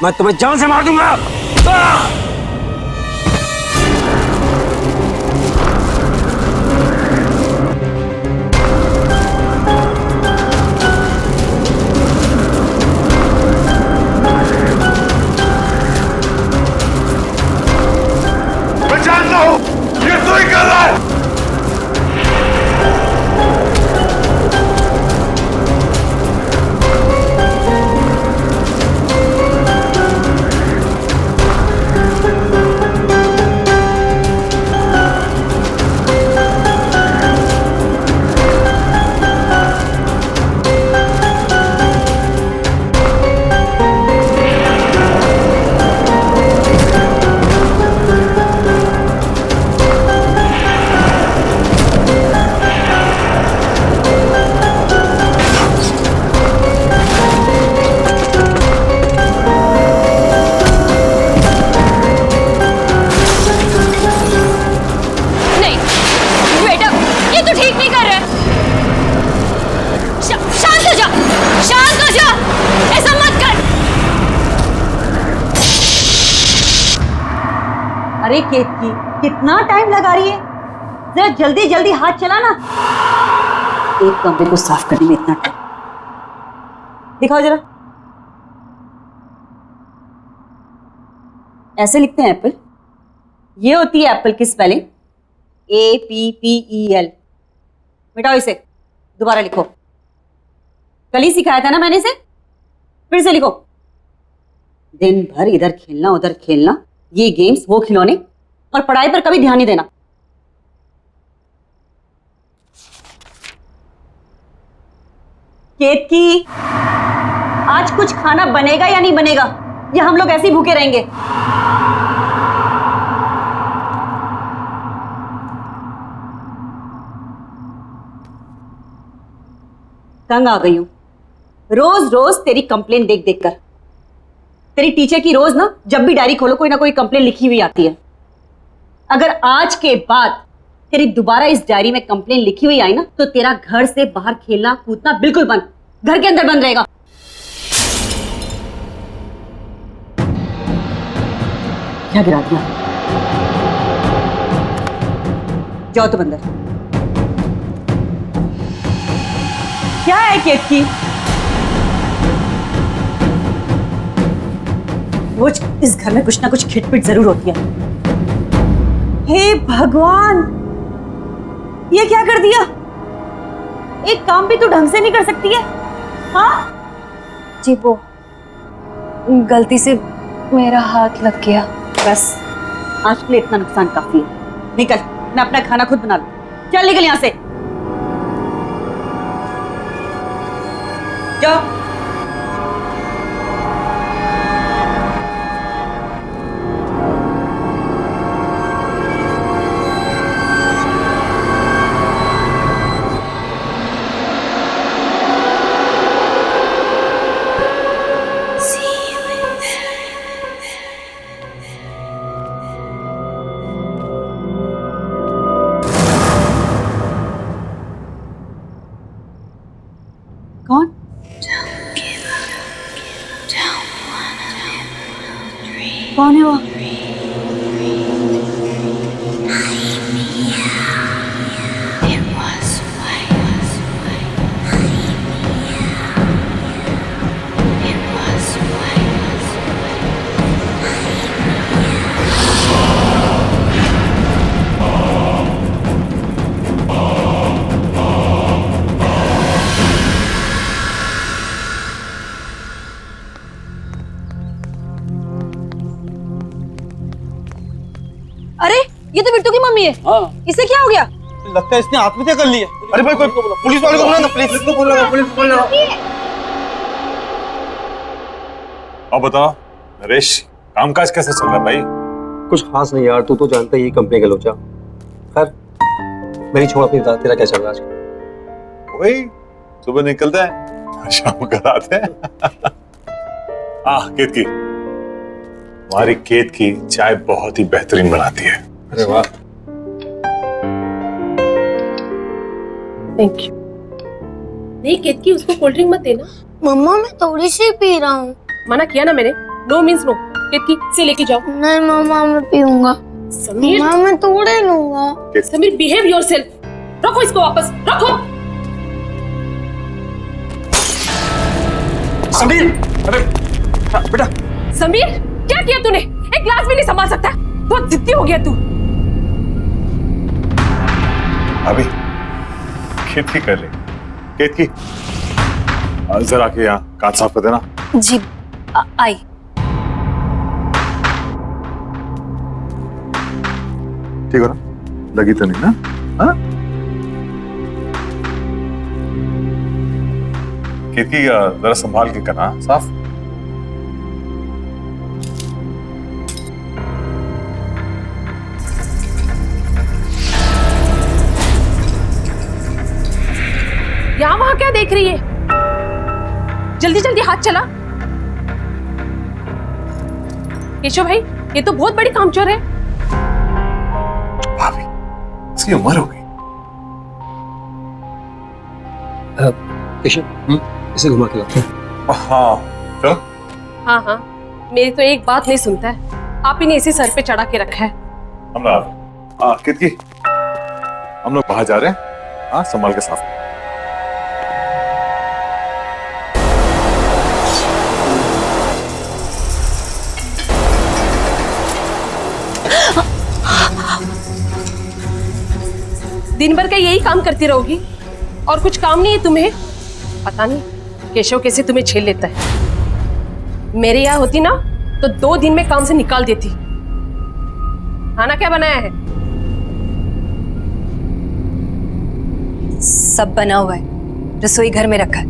मैं तुम्हें जान से मार दूंगा। मैं जानता हूं ये तू ही कर रहा है। अरे केतकी, कितना टाइम लगा रही है? जरा जल्दी जल्दी हाथ चला ना। एक कमरे को साफ करने में इतना टाइम। दिखाओ जरा। ऐसे लिखते हैं एप्पल। ये होती है एप्पल की स्पेलिंग, APPEL। मिटाओ इसे, दोबारा लिखो। कल ही सिखाया था ना मैंने इसे, फिर से लिखो। दिन भर इधर खेलना उधर खेलना, ये गेम्स वो खिलौने, और पढ़ाई पर कभी ध्यान नहीं देना। केतकी, आज कुछ खाना बनेगा या नहीं बनेगा, या हम लोग ऐसे ही भूखे रहेंगे? तंग आ गई हूं रोज रोज तेरी कंप्लेन देख देख कर। तेरी टीचर की रोज ना, जब भी डायरी खोलो कोई ना कोई कंप्लेन लिखी हुई आती है। अगर आज के बाद तेरी दोबारा इस डायरी में कंप्लेन लिखी हुई आई ना, तो तेरा घर से बाहर खेलना कूदना बिल्कुल बंद, घर के अंदर बंद रहेगा। क्या गिरा दिया? जाओ तुम अंदर। क्या है केतकी? रोज इस घर में कुछ ना कुछ खिटपिट जरूर होती है। हे भगवान, ये क्या कर दिया? एक काम भी तू ढंग से नहीं कर सकती है? हाँ जी, वो गलती से मेरा हाथ लग गया। बस आज के लिए इतना नुकसान काफी है। निकल, मैं अपना खाना खुद बना लूं। चल निकल यहां से, जाओ। कौन? कौन है वो? अरे ये तो बिट्टू की मम्मी है। हाँ। इसे क्या हो गया? लगता है इसने आत्महत्या कर ली है। अरे भाई, कोई पुलिस वाले को बुला ना, पुलिस को बुला, पुलिस को बुला। अब बताओ नरेश, कामकाज कैसे चल रहा है भाई? कुछ खास नहीं यार, तू तो जानता ही कंपनी का लोचा। खैर मेरी छोड़, अपनी बता, तेरा क्या चल रहा है आजकल? वही सुबह निकलते हैं, शाम को आते हैं। केतकी, हमारी केत की चाय बहुत ही बेहतरीन बनाती है। अरे वाह, थैंक यू। नहीं केतकी, उसको कोल्ड ड्रिंक मत देना। मम्मा मैं थोड़ी सी पी रहा हूँ। मना किया ना मैंने, नो मीन्स नो। केतकी से लेके जाओ। नहीं मामा मैं पीऊंगा। समीर मामा मैं तोड़े लूंगा। Sameer behave yourself. रखो इसको वापस, रखो। समीर, अरे बेटा। समीर क्या किया तूने? एक ग्लास भी नहीं संभाल सकता? बहुत जिद्दी हो गया तू। अभी केतकी कर ले। केतकी जरा के यहाँ कांच साफ कर देना। जी आई। ठीक हो ना? लगी तो नहीं ना? हाँ? केतकी जरा संभाल के करना साफ। यहाँ वहां क्या देख रही है? जल्दी जल्दी हाथ चला। केशव भाई ये तो बहुत बड़ी कामचोर है। भाभी इसकी उम्र हो गई। केशव इसे घुमा के लाते हैं। हाँ चलो। हाँ हाँ मेरी तो एक बात नहीं सुनता है। आप ही ने इसे सर पे चढ़ा के रखा है। हम लोग केतकी हम लोग बाहर जा रहे हैं। हाँ संभाल के साफ। दिन भर का यही काम करती रहोगी और कुछ काम नहीं है तुम्हें? पता नहीं केशव कैसे तुम्हें झेल लेता है। मेरे यहाँ होती ना तो 2 दिन में काम से निकाल देती। खाना क्या बनाया है? सब बना हुआ है, रसोई घर में रखा है।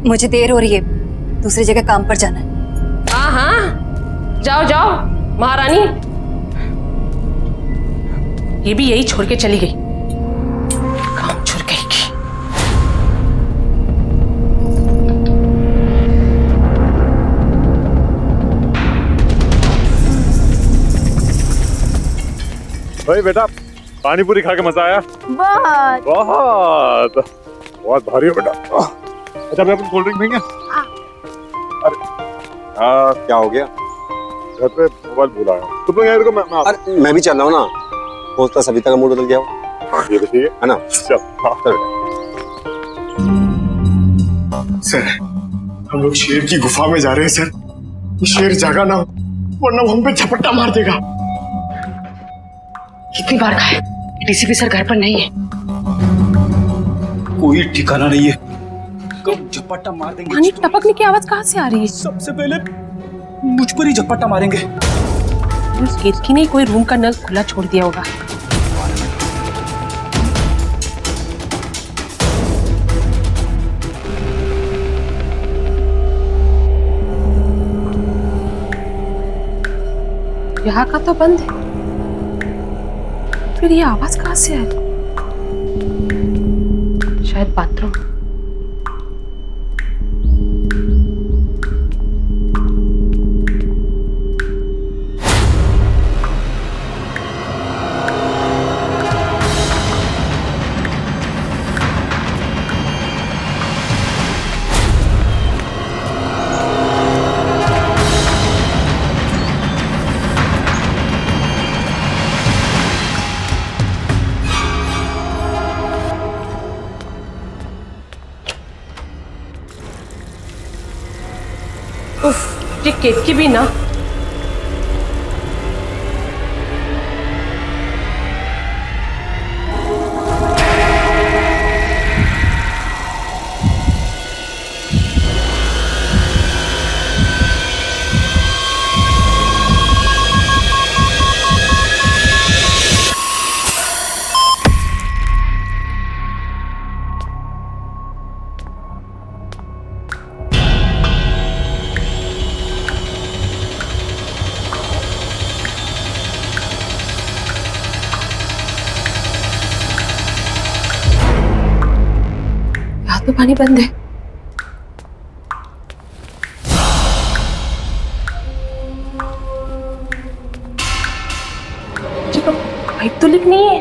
मुझे देर हो रही है, दूसरी जगह काम पर जाना है। हाँ हाँ जाओ जाओ महारानी। ये भी यही छोड़ के चली गई। काम छोड़ गई की। भाई बेटा पानी पूरी खा के मजा आया? बहुत बहुत बहुत भारी है बेटा। अच्छा मैं अपनी कोल्ड ड्रिंक देंगे? अरे क्या हो गया? घर पे मोबाइल भूला है। तुम लोग यहाँ रुको, मैं अरे मैं भी चल रहा हूँ ना। होता सविता का मूड बदल गया हो। ये तो ठीक है ना? चल हाँ चल सर हम लोग शेर की गुफा में जा रहे हैं सर। ये शेर जागा ना हो वरना वो हम पे झपट्टा मार देगा। कितनी बार कहा है डीसीपी सर घर पर नहीं है। कोई ठिकाना नहीं है, कब झपट्टा मार देंगे। पानी टपकने की आवाज कहाँ से आ रही है? सबसे पहले मुझ पर ही झपट्टा मारेंगे। उस केतकी ने कोई रूम का नल खुला छोड़ दिया होगा। यहाँ का तो बंद है, फिर ये आवाज कहाँ से आ रही? शायद बाथरूम। उफ, ये केतकी भी ना। तो पानी बंद है। चलो पाइप तो लीक नहीं है।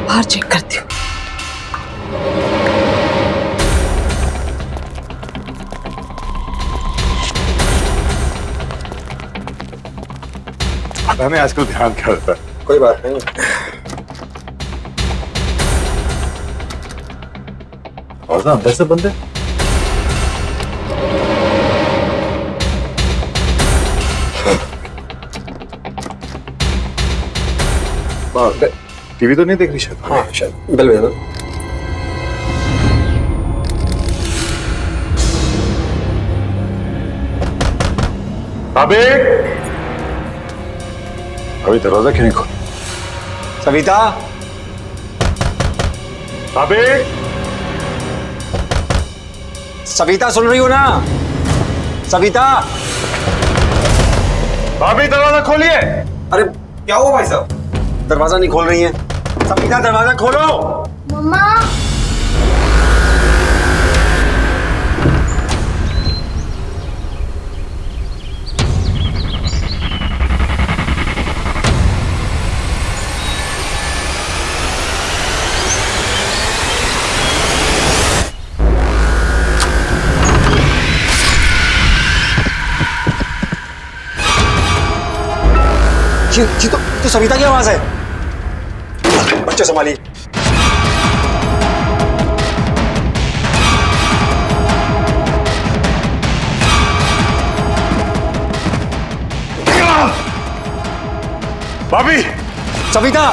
बाहर चेक करती हूँ। पता नहीं आजकल ध्यान क्या रहता है। कोई बात नहीं। और ना अंदर से बंदे। टीवी तो नहीं देख रही शायद। हाँ शायद बेल बजा दो। भाभी, अभी दरवाजा क्यों नहीं खोल? सविता, भाभी, सविता सुन रही हो ना? सविता, भाभी दरवाजा खोलिए। अरे क्या हुआ भाई साहब? दरवाजा नहीं खोल रही है। सविता दरवाजा खोलो। मम्मा ये तो सविता की आवाज है। बच्चे संभालिए। भाभी, सविता,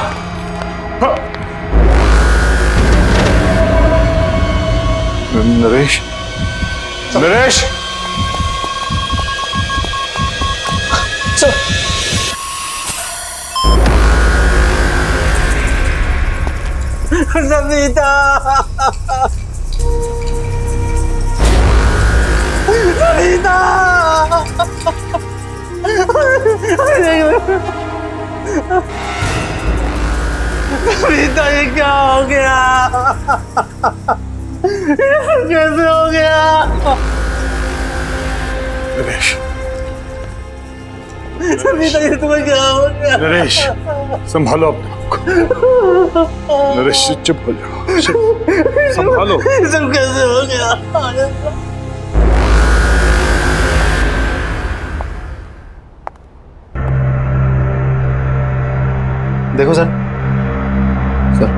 नरेश, नरेश, सविता, सविता, सविता ये क्या हो गया? कैसे हो गया? नरेश, सविता ये तुम्हें क्या हो गया? नरेश, संभालो अपने आप को। नरेश चुप हो जाओ, संभालो। ये सब कैसे हो गया? देखो सर, सर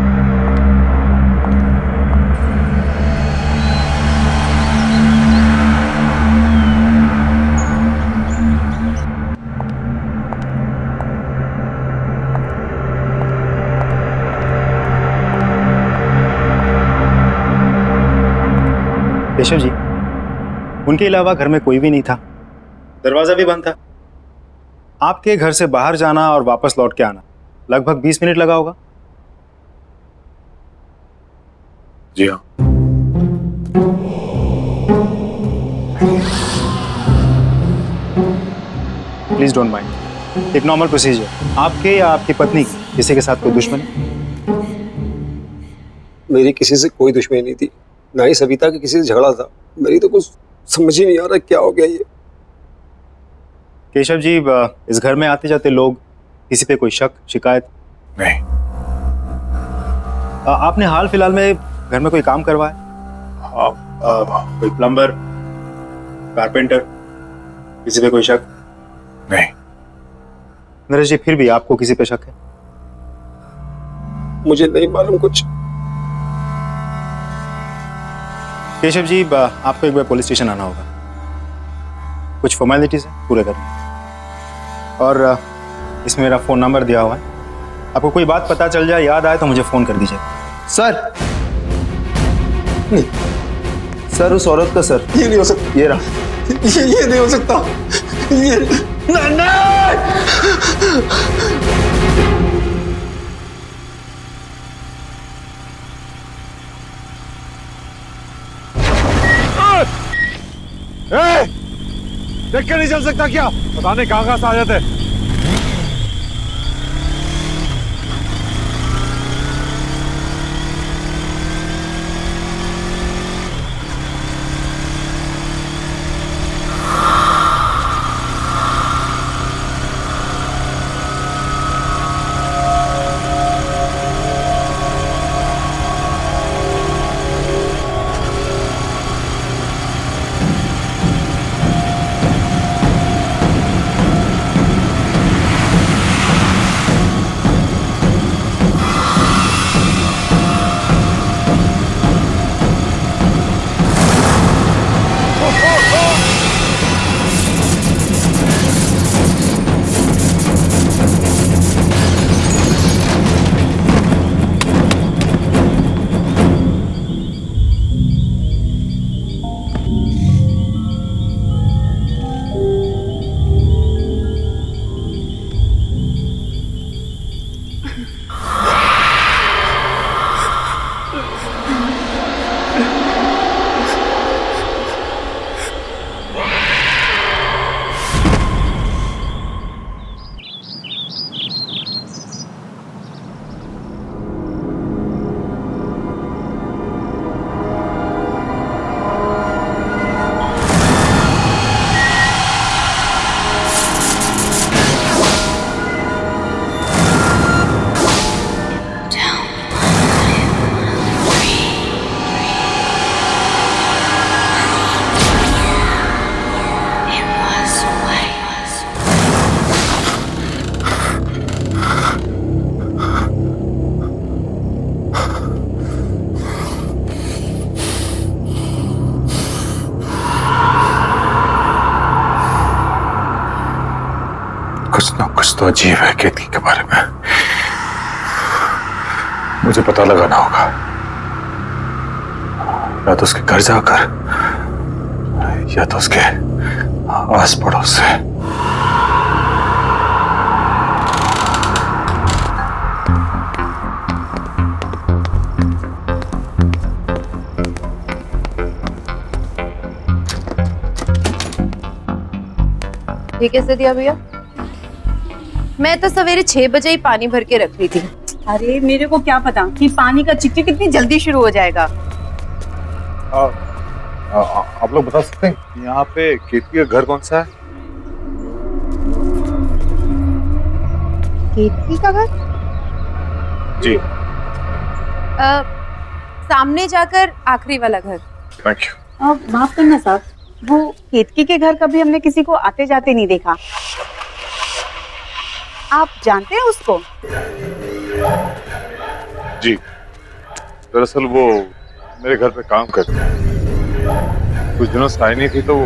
केशव जी, उनके अलावा घर में कोई भी नहीं था, दरवाजा भी बंद था। आपके घर से बाहर जाना और वापस लौट के आना लगभग 20 मिनट लगा होगा। जी हाँ। प्लीज डोंट माइंड, एक नॉर्मल प्रोसीजर। आपके या आपकी पत्नी की किसी के साथ कोई दुश्मनी? मेरी किसी से कोई दुश्मनी नहीं थी, ना ही सविता के किसी से झगड़ा था। मेरी तो कुछ समझ ही नहीं आ रहा क्या हो गया ये। केशव जी, इस घर में आते जाते लोग, किसी पे कोई शक शिकायत? नहीं। आपने हाल फिलहाल में घर में कोई काम करवाया? कोई प्लम्बर, कारपेंटर, किसी पे कोई शक? नहीं। नरेश जी, फिर भी आपको किसी पे शक है? मुझे नहीं मालूम कुछ। केशव जी, आपको एक बार पुलिस स्टेशन आना होगा, कुछ फॉर्मेलिटीज है पूरे करने, और इसमें मेरा फ़ोन नंबर दिया हुआ है। आपको कोई बात पता चल जाए, याद आए तो मुझे फ़ोन कर दीजिए। सर, नहीं सर, उस औरत का सर। ये नहीं हो सकता। ये रहा। ये नहीं हो सकता। ये देख के नहीं चल सकता क्या? पता नहीं कहाँ से आ जाते हैं। कुछ ना कुछ तो अजीब है केतकी के बारे में। मुझे पता लगाना होगा, या तो उसके घर जाकर या तो उसके आस पड़ोस से। ठीक है सदिया भैया, मैं तो सवेरे 6 बजे ही पानी भर के रख रही थी। अरे मेरे को क्या पता कि पानी का चिकचिक कितनी जल्दी शुरू हो जाएगा। आप लोग बता सकते हैं यहाँ पे केतकी का घर कौन सा है? केतकी का घर? जी। सामने जाकर आखिरी वाला घर। Thank you. माफ करना साहब, वो केतकी के घर कभी हमने किसी को आते जाते नहीं देखा। आप जानते हैं उसको? जी, दरअसल वो मेरे घर पे काम करते हैं। कुछ दिनों से आई नहीं थी तो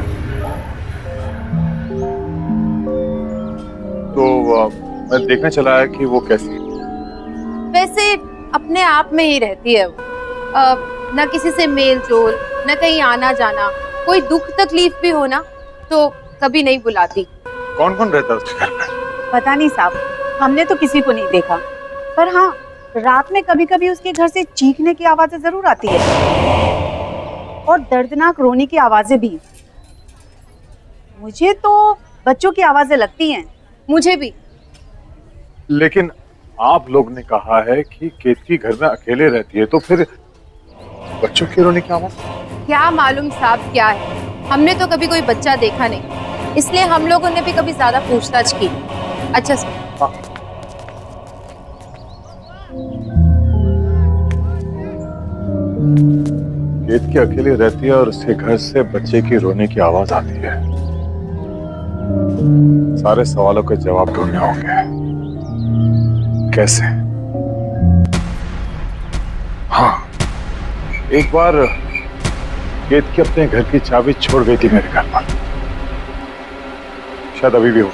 मैं देखने चला आया कि वो कैसी है। वैसे अपने आप में ही रहती है वो, न किसी से मेल जोल, न कहीं आना जाना। कोई दुख तकलीफ भी हो ना तो कभी नहीं बुलाती। कौन कौन रहता है उसके घर पे? पता नहीं साहब, हमने तो किसी को नहीं देखा, पर हाँ रात में कभी कभी उसके घर से चीखने की आवाजें जरूर आती है और दर्दनाक रोने की आवाजें भी। मुझे तो बच्चों की आवाजें लगती हैं। मुझे भी। लेकिन आप लोग ने कहा है कि केतकी घर में अकेले रहती है, तो फिर बच्चों की रोने की आवाज? क्या मालूम साहब क्या है, हमने तो कभी कोई बच्चा देखा नहीं, इसलिए हम लोगों ने भी कभी ज्यादा पूछताछ की। अच्छा सर। केतकी अकेली रहती है और उसके घर से बच्चे की रोने की आवाज आती है। सारे सवालों के जवाब ढूंढने होंगे। कैसे? हाँ, एक बार केतकी अपने घर की चाबी छोड़ गई थी मेरे घर पर, शायद अभी भी हो।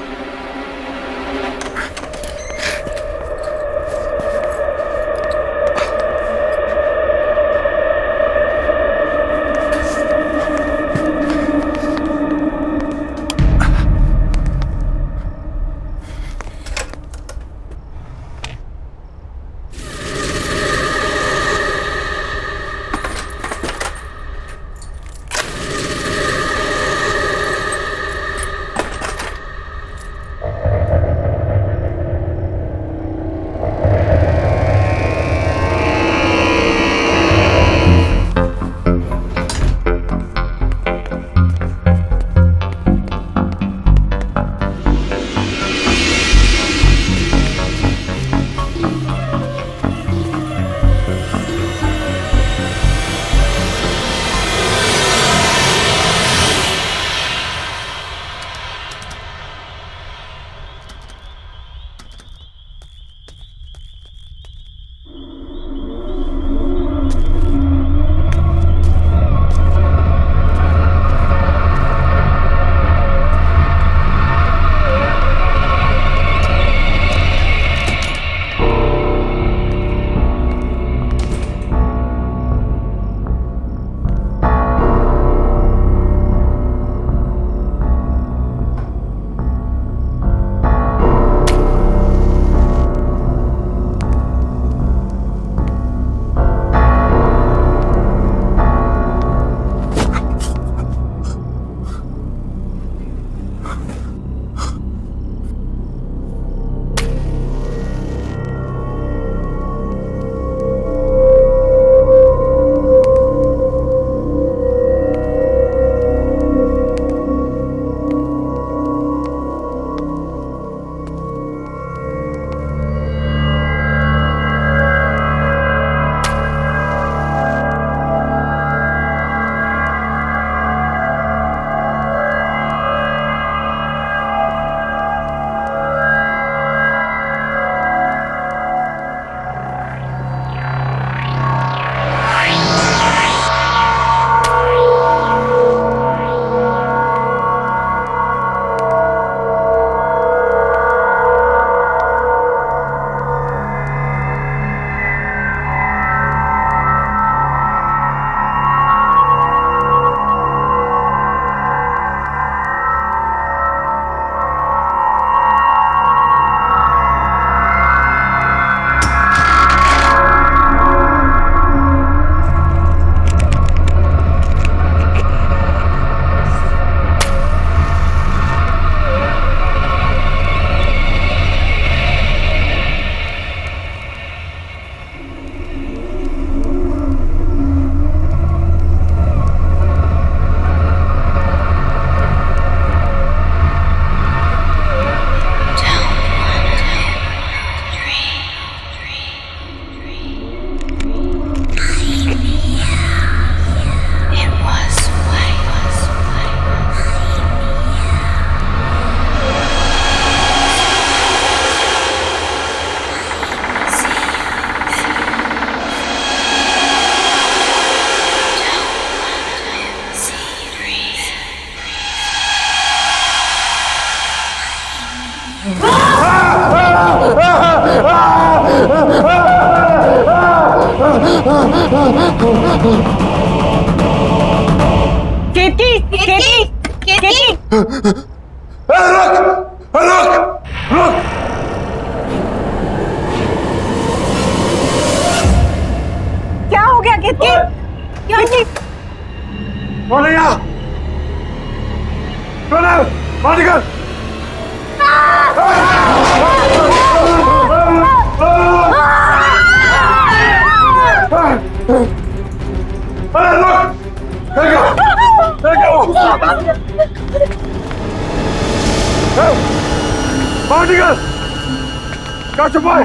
केतकी केतकी केतकी रुक रुक रुक। क्या हो गया केतकी? केतकी कौन है यहाँ? कौन है? बाहर निकल। अरे रुक! बाहर निकल। क्या छुपा है?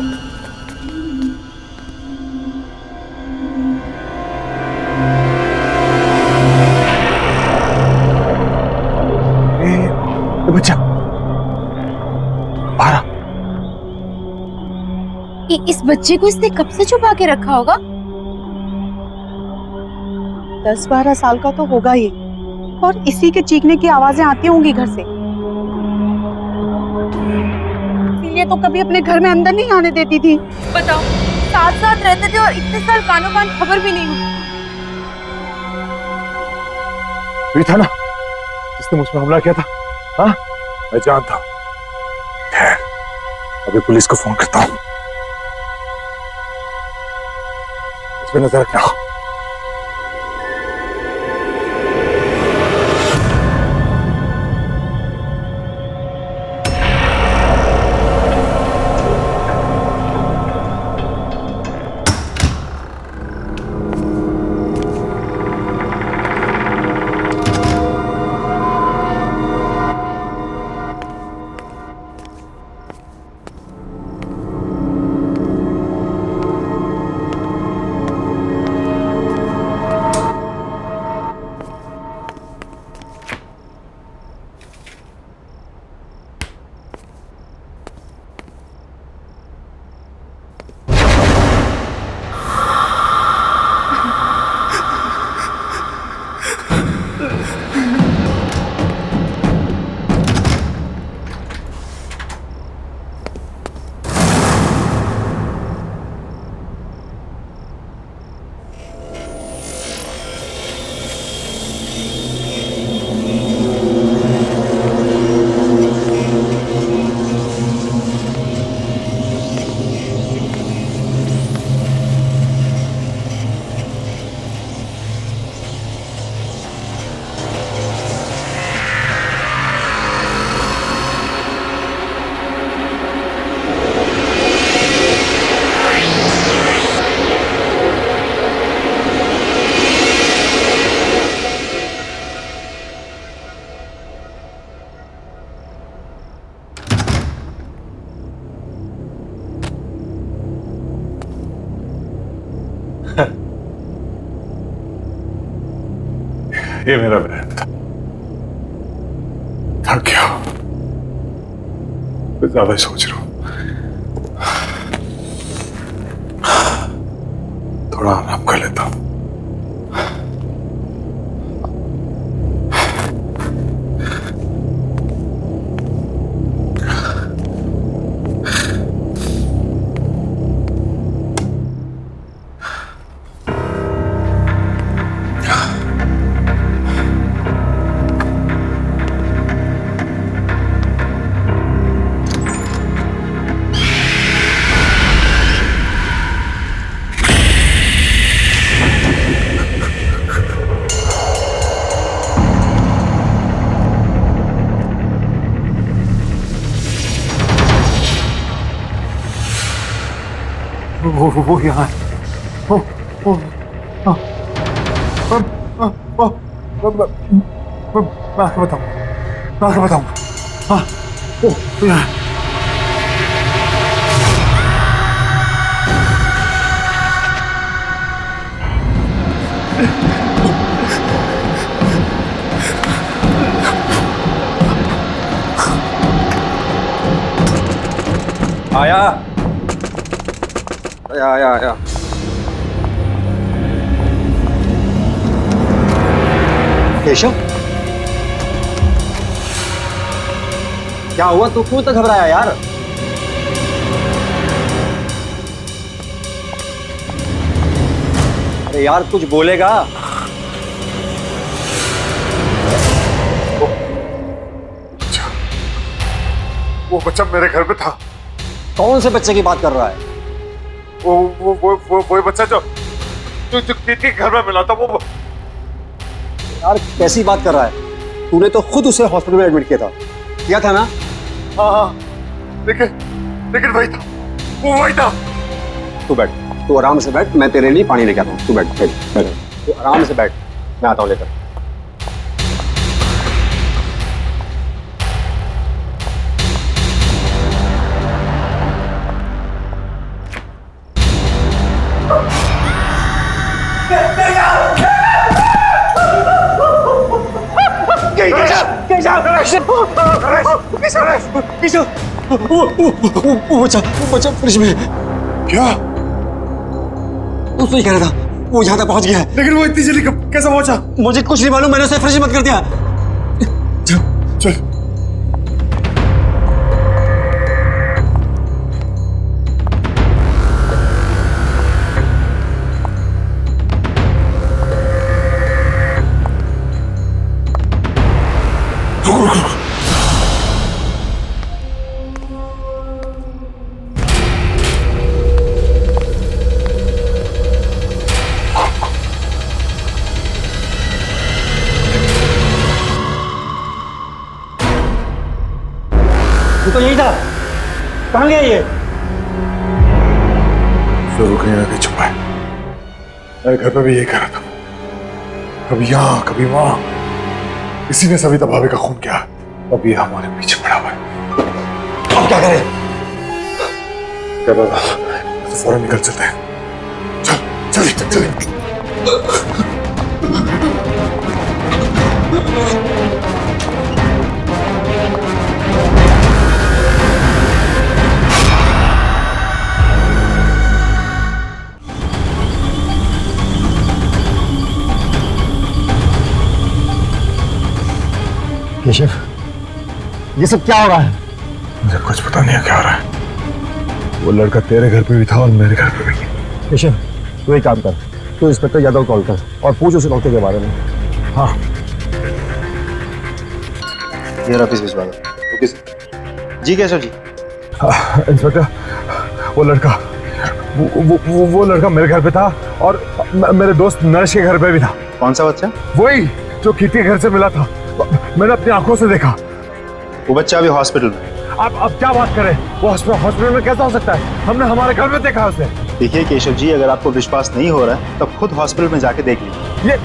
ये बच्चा बाहर आ। इस बच्चे को इसने कब से छुपा के रखा होगा? 10-12 साल का तो होगा ही, और इसी के चीखने की आवाजें आती होंगी घर से, इसीलिए तो कभी अपने घर में अंदर नहीं आने देती थी। बताओ, साथ साथ रहते थे और इतने साल कानों कान खबर भी नहीं हुई। ये था ना जिसने मुझ पर हमला किया था? हाँ, मैं जानता हूँ। खैर, अभी पुलिस को फोन करता हूँ। इस पे नजर रखना। ये मेरा बहन था। थक गया, मैं ज्यादा ही सोच रहा हूं। थोड़ा आराम कर लेता हूं। वो यहाँ है। मैं आपको बताऊंगा। हाँ, वो यहाँ है। आया आया आया आया। केशव, क्या हुआ? तू क्यों इतना घबराया यार? अरे यार कुछ बोलेगा? वो बच्चा मेरे घर पे था। कौन से बच्चे की बात कर रहा है? वो बच्चा जो कीर्ति के घर में मिला था वो। यार कैसी बात कर रहा है? तूने तो खुद उसे हॉस्पिटल में एडमिट किया था ना? हाँ, लेकिन वही था, वो वही था। तू बैठ, तू आराम से बैठ, मैं तेरे लिए पानी लेके आता हूँ। तू बैठ, तू आराम से बैठ, मैं आता हूँ लेकर। बच्चा फ्रिज में। क्या? उसने कह रहा था वो यहाँ तक पहुंच गया है। लेकिन वो इतनी जल्दी कैसे पहुंचा? मुझे कुछ नहीं मालूम, मैंने उसे फ्रिज में बंद कर दिया। चल। तो यही था, कहाँ गया ये? जरूर कहीं ना कहीं छुपा है। मेरे घर पे भी यही कर रहा था, कभी यहाँ कभी वहां। इसी ने सविता भाभी का खून किया, अभी हमारे पीछे पड़ा हुआ है। अब क्या करें? क्या बात है? तो फौरन निकल चलते हैं। चल। केशव, ये सब क्या हो रहा है? मुझे कुछ पता नहीं है क्या हो रहा है। वो लड़का तेरे घर पे भी था और मेरे घर पे भी। केशव, तू एक काम कर, तू इंस्पेक्टर यादव कॉल कर और पूछ उसे डॉक्टर के बारे में। हाँ, ये ऑफिस भिजवा दो। Okay sir. जी केशव जी। इंस्पेक्टर, वो लड़का मेरे घर पे था और मेरे दोस्त नरेश के घर पे भी था। कौन सा बच्चा? वही जो कीर्ति के घर से मिला था, मैंने अपनी आंखों से देखा। वो बच्चा अभी हॉस्पिटल में। अब क्या बात करें? वो हॉस्पिटल में कैसा हो सकता है? हमने हमारे घर में देखा उसे। देखिए केशव जी, अगर आपको विश्वास नहीं हो रहा है तब खुद हॉस्पिटल में जाके देख लीजिए। ये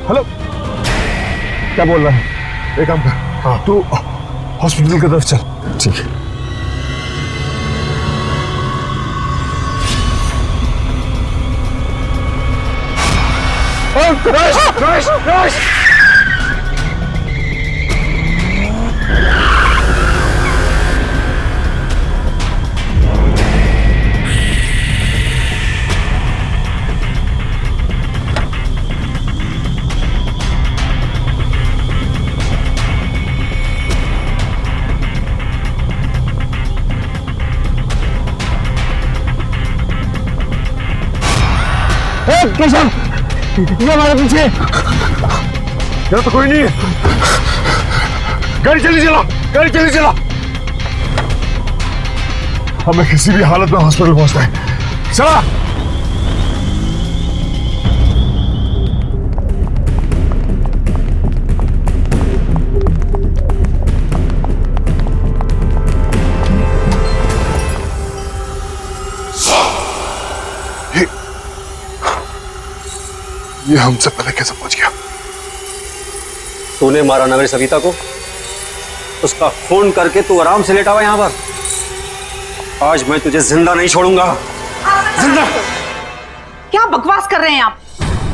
हेलो, क्या बोल रहा है? एक काम कर, हाँ तू हॉस्पिटल की तरफ चल। ठीक है। Rush! केशव, ये हमारे पीछे। यहाँ तो कोई नहीं है। गाड़ी चली चला। हमें किसी भी हालत में हॉस्पिटल पहुंचना है। चला। ये हमसे पहले कैसे पहुंच गया? तूने मारा ना मेरी सविता को, उसका खून करके तू आराम से लेटा हुआ यहाँ पर। आज मैं तुझे जिंदा नहीं छोड़ूंगा। जिंदा? क्या बकवास कर रहे हैं आप?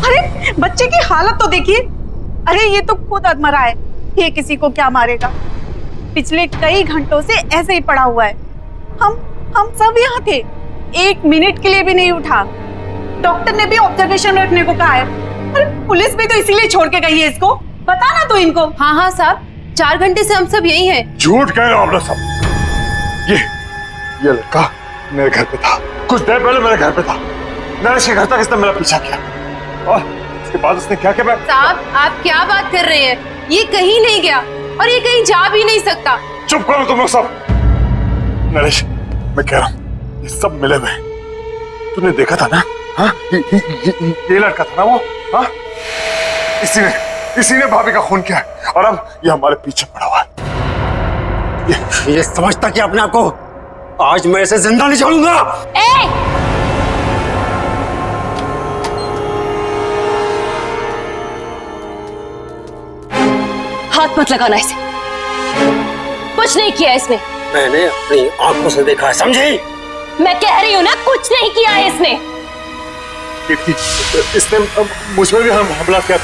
अरे बच्चे की हालत तो देखिए। अरे ये तो खुद अधमरा है, ये किसी को क्या मारेगा? पिछले कई घंटों से ऐसे ही पड़ा हुआ है। हम सब यहाँ थे, 1 मिनट के लिए भी नहीं उठा। डॉक्टर ने भी ऑब्जर्वेशन रखने को कहा है। अरे पुलिस भी तो इसीलिए छोड़ के गई है इसको। बता ना तू इनको। हाँ साहब, 4 घंटे से हम सब यही हैं। झूठ कह रहे हो आप लोग सब। ये लड़का मेरे घर पे था, कुछ देर पहले मेरे घर पे था। नरेश के घर तक इसने मेरा पीछा किया। और इसके बाद उसने क्या किया? साहब आप क्या बात कर रहे हैं? ये कहीं नहीं गया और ये कहीं जा भी नहीं सकता। चुप करो तुम लोग सब। नरेश, मैं कह रहा हूँ ये सब मिले हुए। तूने देखा था ना? हाँ, ये लड़का था ना वो? हाँ, इसी ने भाभी का खून किया है और अब ये हमारे पीछे पड़ा हुआ है। ये समझता कि अपने आप को आज मैं इसे जिंदा नहीं छोड़ूंगा। हाथ मत लगाना इसे, कुछ नहीं किया इसने। मैंने अपनी आंखों से देखा है, समझी? मैं कह रही हूँ ना, कुछ नहीं किया है इसने। इसने मुझ पर भी हमला किया।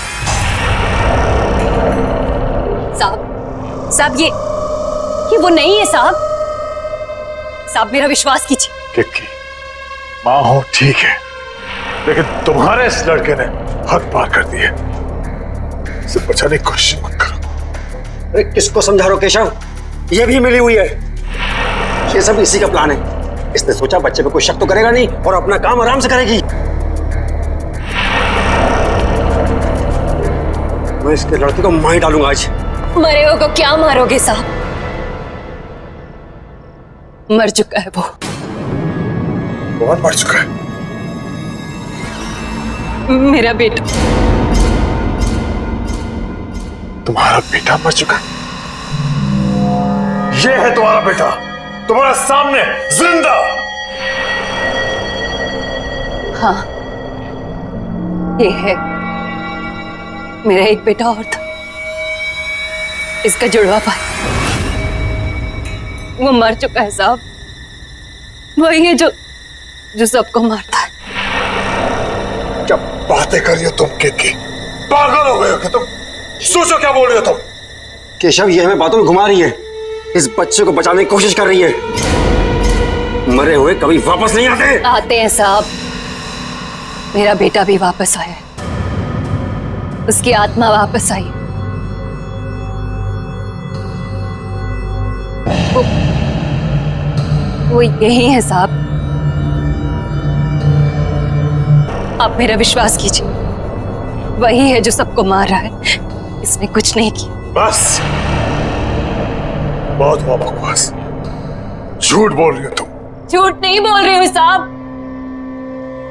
साहब ये वो नहीं है साहब। साहब मेरा विश्वास कीजिए। किक्की, माँ हो ठीक है, लेकिन तुम्हारे इस लड़के ने हद पार कर दी है। इसे बचाने की कोशिश मत करो। अरे किसको समझा रहे हो केशव? ये भी मिली हुई है। ये सब इसी का प्लान है। इसने सोचा बच्चे पे कोई शक तो करेगा नहीं और अपना काम आराम से करेगी। मैं इसके लड़के को मार डालूंगा आज। मरे हो को क्या मारोगे साहब? मर चुका है वो। कौन मर चुका है? मेरा बेटा। तुम्हारा बेटा मर चुका है? ये है तुम्हारा बेटा, तुम्हारे सामने जिंदा। हाँ, ये है। मेरा एक बेटा और था, इसका जुड़वा भाई। वो मर चुका है साहब। वही है जो सबको मारता है। क्या बातें कर रही हो तुम किक्की? पागल हो गए हो क्या तुम? सोचो क्या बोल रही हो तुम? केशव ये हमें बातों में घुमा रही है। इस बच्चे को बचाने की कोशिश कर रही है। मरे हुए कभी वापस नहीं आते हैं साहब। मेरा बेटा भी वापस आया है, उसकी आत्मा वापस आई। वो यही है साहब। आप मेरा विश्वास कीजिए, वही है जो सबको मार रहा है। इसने कुछ नहीं किया। बस बहुत हुआ बकवास। झूठ बोल रही हो तुम। झूठ नहीं बोल रही हूँ साहब,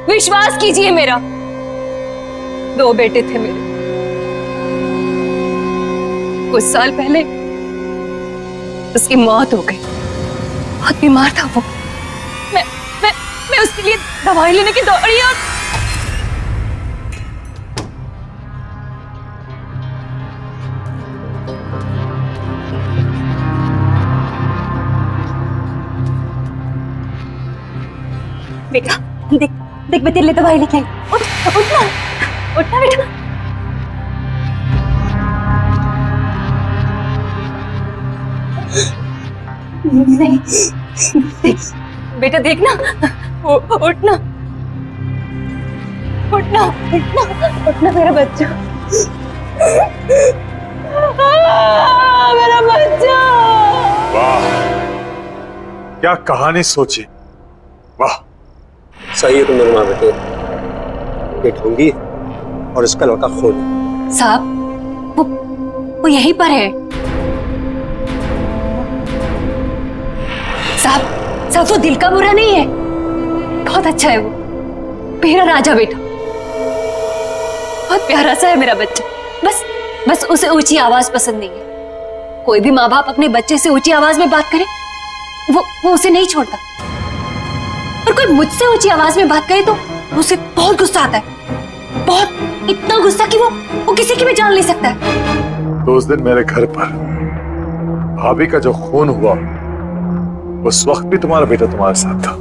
विश्वास कीजिए मेरा। 2 बेटे थे मेरे। कुछ साल पहले उसकी मौत हो गई। बहुत बीमार था वो। मैं उसके लिए दवाई लेने की दौड़ी और बेटा देख देख, मैं तेरे लिए दवाई लेके आई। उठना उठना बेटा। नहीं देख बेटा, देखना। उठना उठना उठना उठना मेरा बच्चा। मेरा बच्चा। वाह, क्या कहानी सोची। वाह, सही है तुम दोनों बेटे। ये ढूंढी और इसका लड़का खून। साहब वो यहीं पर है। साहब वो दिल का बुरा नहीं है, बहुत अच्छा है वो। मेरा राजा बेटा, बहुत प्यारा सा है मेरा बच्चा। बस उसे ऊंची आवाज पसंद नहीं है। कोई भी माँ बाप अपने बच्चे से ऊंची आवाज में बात करे वो उसे नहीं छोड़ता। और कोई मुझसे ऊंची आवाज में बात करे तो उसे बहुत गुस्सा आता है। बहुत, इतना गुस्सा कि वो किसी की भी जान ले सकता है। तो उस दिन मेरे घर पर भाभी का जो खून हुआ, उस वक्त भी तुम्हारा बेटा तुम्हारे साथ था।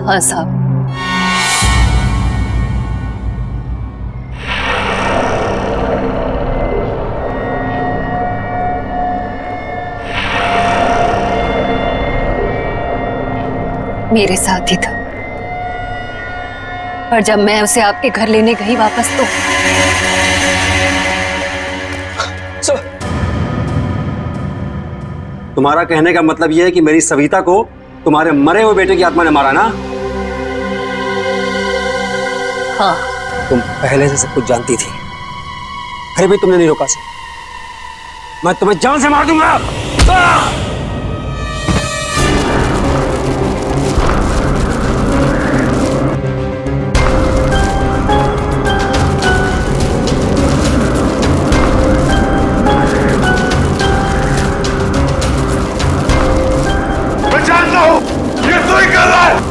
हाँ साहब। मेरे साथ ही था। पर जब मैं उसे आपके घर लेने गई वापस तो तुम्हारा कहने का मतलब यह है कि मेरी सविता को तुम्हारे मरे हुए बेटे की आत्मा ने मारा ना? हाँ। तुम पहले से सब कुछ जानती थी, फिर भी तुमने नहीं रोका सर। मैं तुम्हें जान से मार दूंगा। मैं जानता हूं ये तू ही कर रहा है।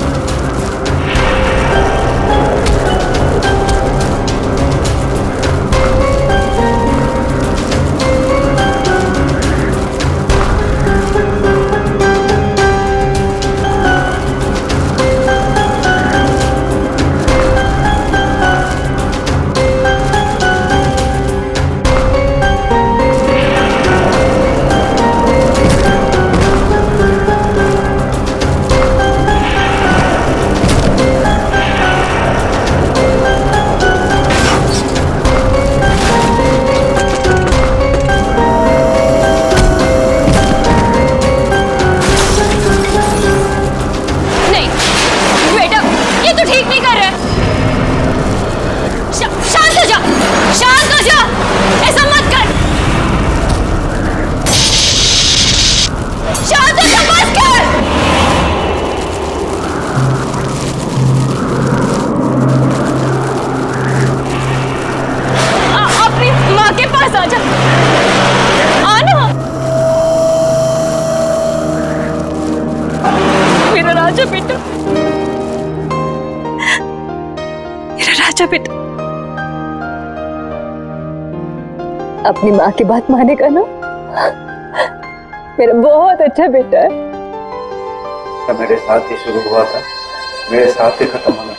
राजा बेटा, अपनी माँ की बात मानेगा ना? मेरा बहुत अच्छा बेटा है। मेरे साथ ही शुरू हुआ था, मेरे साथ ही खत्म होना।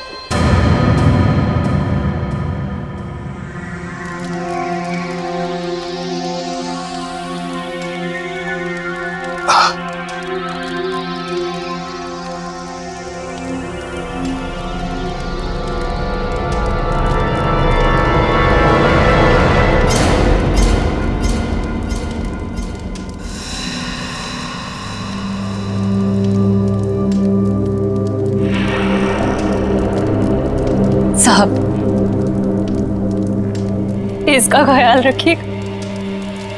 साहब, इसका ख्याल रखिएगा।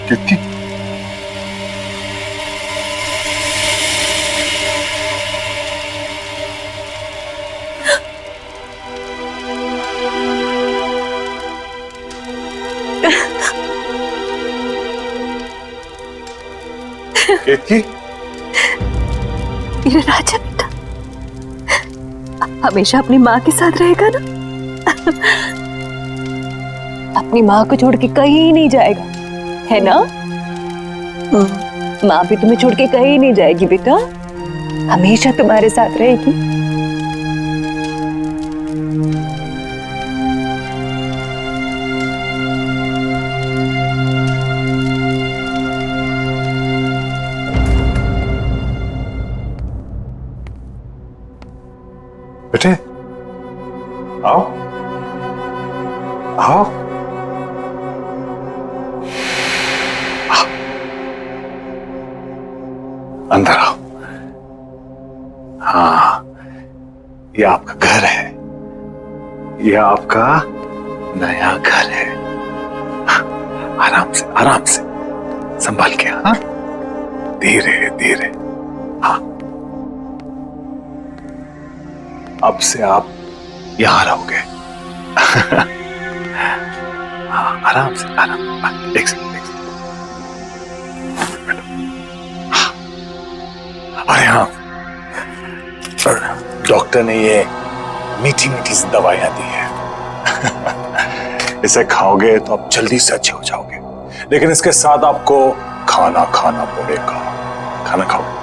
कितनी? कितनी? मेरा राजा बेटा हमेशा अपनी माँ के साथ रहेगा ना? अपनी माँ को छोड़ के कहीं नहीं जाएगा, है ना? माँ भी तुम्हें छोड़ के कहीं नहीं जाएगी बेटा, हमेशा तुम्हारे साथ रहेगी। बेटे आओ आओ। अंदर आओ। हाँ, ये आपका घर है, ये आपका नया घर है। आराम से संभाल के। हाँ, धीरे धीरे। हाँ, अब से आप यहां रहोगे। हाँ, आराम से आराम। एक सेकंड। अरे हाँ, डॉक्टर ने ये मीठी मीठी दवाइयां दी है। इसे खाओगे तो आप जल्दी से अच्छे हो जाओगे, लेकिन इसके साथ आपको खाना खाना पड़ेगा। खाना खाओ।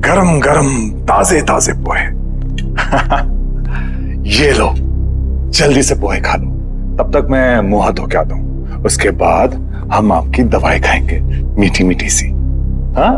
गरम गरम ताजे ताजे पोहे। ये लो, जल्दी से पोहे खा लो, तब तक मैं मुंह हाथ धो के आता हूं। उसके बाद हम आपकी दवाई खाएंगे, मीठी मीठी सी। हाँ